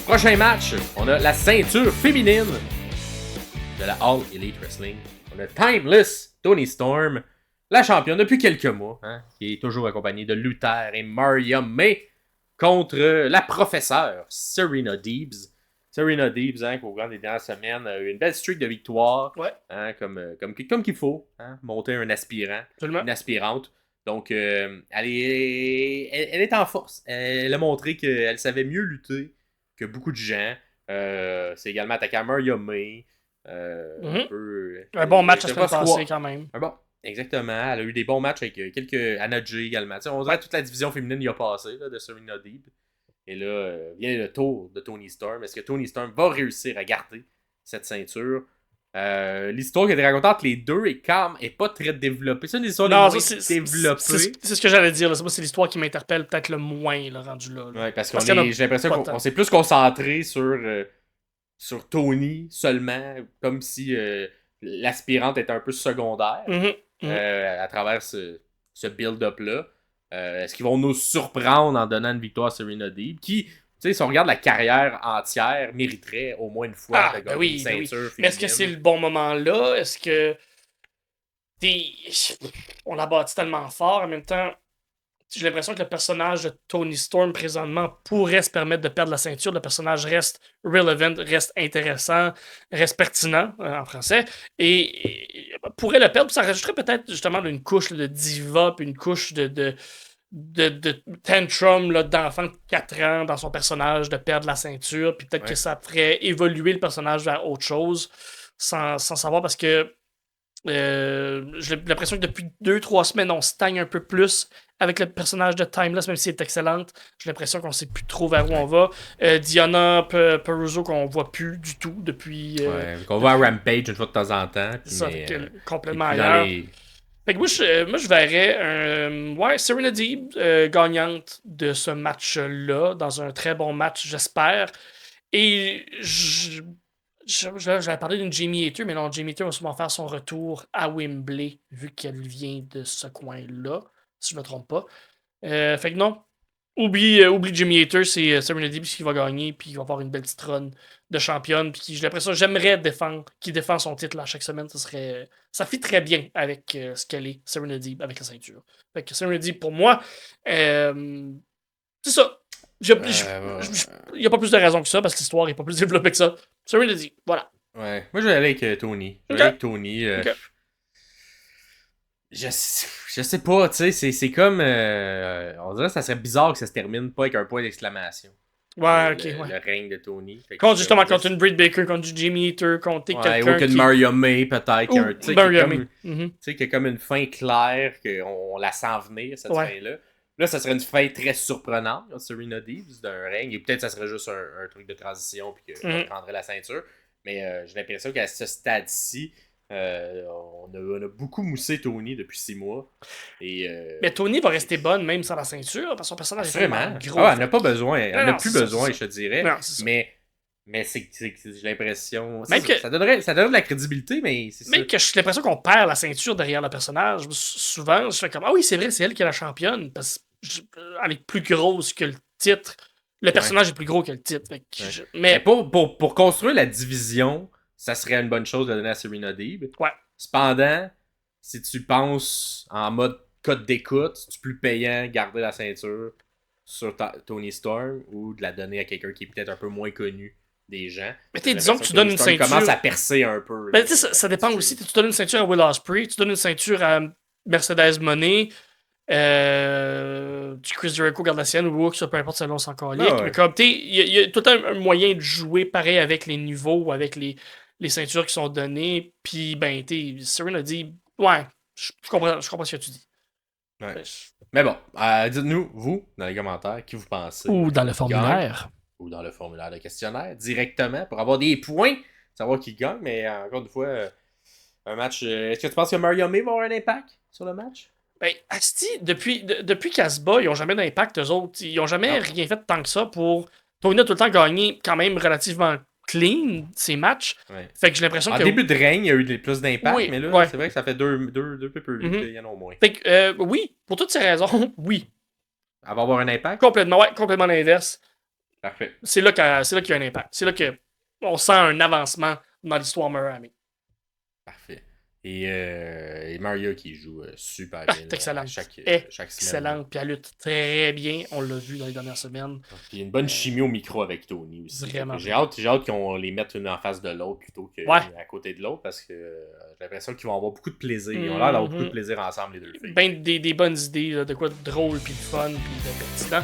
Prochain match, on a la ceinture féminine de la All Elite Wrestling. On a Timeless Toni Storm, la championne depuis quelques mois, qui est toujours accompagnée de Luther et Maria May contre la professeure Serena Deebs. Serena Deebs, au cours des dernières semaines, a eu une belle streak de victoires, comme qu'il faut, monter un aspirant, une aspirante. Donc, elle est en force. Elle a montré qu'elle savait mieux lutter que beaucoup de gens. C'est également attaqué à Maria May. Un bon match la semaine passée, quand même. Exactement. Elle a eu des bons matchs avec quelques Anna Jay également. T'sais, on dirait que toute la division féminine y a passé là, de Serena Deeb. Et là, vient le tour de Toni Storm. Est-ce que Toni Storm va réussir à garder cette ceinture? L'histoire qui a été racontée entre les deux est pas très développée. C'est une histoire développée. C'est ce que j'allais dire. C'est l'histoire qui m'interpelle peut-être le moins, là, rendu là. Ouais, parce que j'ai l'impression qu'on s'est plus concentré sur Toni seulement, comme si l'aspirante était un peu secondaire à travers ce build-up-là. Est-ce qu'ils vont nous surprendre en donnant une victoire à Serena Deeb, qui, tu sais, si on regarde la carrière entière, mériterait au moins une fois de gagner une ceinture féminine. Mais est-ce que c'est le bon moment là? Est-ce que on l'a bâti tellement fort, en même temps, j'ai l'impression que le personnage de Toni Storm présentement pourrait se permettre de perdre la ceinture. Le personnage reste relevant, reste intéressant, reste pertinent en français, et pourrait le perdre. Ça rajouterait peut-être justement une couche de diva, puis une couche de tantrum d'enfant de 4 ans dans son personnage, de perdre la ceinture, puis peut-être que ça ferait évoluer le personnage vers autre chose, sans savoir, parce que j'ai l'impression que depuis 2-3 semaines, on stagne un peu plus avec le personnage de Timeless, même si elle est excellente. J'ai l'impression qu'on sait plus trop vers où on va. Diana Peruso, qu'on voit plus du tout depuis... qu'on voit à Rampage une fois de temps en temps. Ça, complètement ailleurs. Fait que moi, je verrais Serena Deeb gagnante de ce match-là, dans un très bon match, j'espère. Et j'avais parlé d'une Jamie Hayter, mais non, Jamie Hayter va sûrement faire son retour à Wembley, vu qu'elle vient de ce coin-là, si je me trompe pas. Fait que non, oublie Jamie Hayter, c'est Serena Deeb qui va gagner, puis il va avoir une belle petite run de championne, puis j'ai l'impression j'aimerais qu'il défend son titre à chaque semaine. Ça fit très bien avec ce qu'elle est, Serena Deeb, avec la ceinture. Fait que Serena Deeb, pour moi, c'est ça. Il n'y a pas plus de raison que ça, parce que l'histoire n'est pas plus développée que ça. Serena Deeb, voilà. Ouais, moi je vais aller avec Toni. Je sais pas, tu sais, c'est comme... on dirait que ça serait bizarre que ça se termine pas avec un point d'exclamation. Le règne de Toni. Contre une Britt Baker, contre du Jamie Hayter, contre quelqu'un ou qu'une Maria May, peut-être. Tu sais, qu'il y a comme une fin claire, qu'on la sent venir, cette fin-là. Là, ça serait une fin très surprenante, Serena Deeb, d'un règne. Et peut-être que ça serait juste un truc de transition, puis qu'elle prendrait la ceinture. Mais j'ai l'impression qu'à ce stade-ci, on a beaucoup moussé Toni depuis 6 mois. Mais Toni va rester bonne même sans la ceinture, parce que son personnage est vraiment gros. Elle n'a pas besoin. Elle n'a plus besoin, je te dirais. Non, mais j'ai l'impression... Ça donnerait de la crédibilité, mais c'est ça. Même que j'ai l'impression qu'on perd la ceinture derrière le personnage. Souvent, je fais comme, ah oui, c'est vrai, c'est elle qui est la championne, parce qu'elle est plus grosse que le titre. Le personnage est plus gros que le titre. Mais pour construire la division, ça serait une bonne chose de donner à Serena Deeb. Cependant, si tu penses en mode code d'écoute, c'est plus payant garder la ceinture sur Toni Storm ou de la donner à quelqu'un qui est peut-être un peu moins connu des gens. Mais disons que tu donnes une ceinture... commence à percer un peu. Ben, ça dépend aussi. Tu donnes une ceinture à Will Ospreay, tu donnes une ceinture à Mercedes Moné, Chris Jericho garde la sienne, ou peu importe selon son calique. Mais comme, il y a tout un moyen de jouer pareil avec les niveaux, avec les ceintures qui sont données. Puis, ben, Serena dit, je comprends ce que tu dis. Ouais. Mais bon, dites-nous, vous, dans les commentaires, qui vous pensez. Ou dans le formulaire. Ou dans le formulaire de questionnaire, directement, pour avoir des points, savoir qui gagne. Mais encore une fois, un match... est-ce que tu penses que Maria May va avoir un impact sur le match? Ben, Asti, depuis qu'elle se bat, ils n'ont jamais d'impact, eux autres. Ils n'ont jamais rien fait tant que ça pour... Toni a tout le temps gagné quand même relativement clean ses matchs. Fait que j'ai l'impression que... En début de règne, il y a eu plus d'impact, mais là, c'est vrai que ça fait deux peu qu'il y en a au moins. Fait que, oui, pour toutes ces raisons, oui. Elle va avoir un impact? Complètement l'inverse. Parfait. C'est là qu'il y a un impact. C'est là qu'on sent un avancement dans l'histoire Murakami. Parfait. Et Mario qui joue super bien. Excellent. Chaque semaine. Excellent. Puis elle lutte très bien. On l'a vu dans les dernières semaines. Puis une bonne chimie au micro avec Tony aussi. Vraiment. J'ai hâte qu'on les mette une en face de l'autre plutôt qu'à côté de l'autre parce que j'ai l'impression qu'ils vont avoir beaucoup de plaisir. Ils ont l'air d'avoir beaucoup de plaisir ensemble, les deux filles. Ben des bonnes idées, là, de quoi de drôle, puis de fun, puis de pertinent.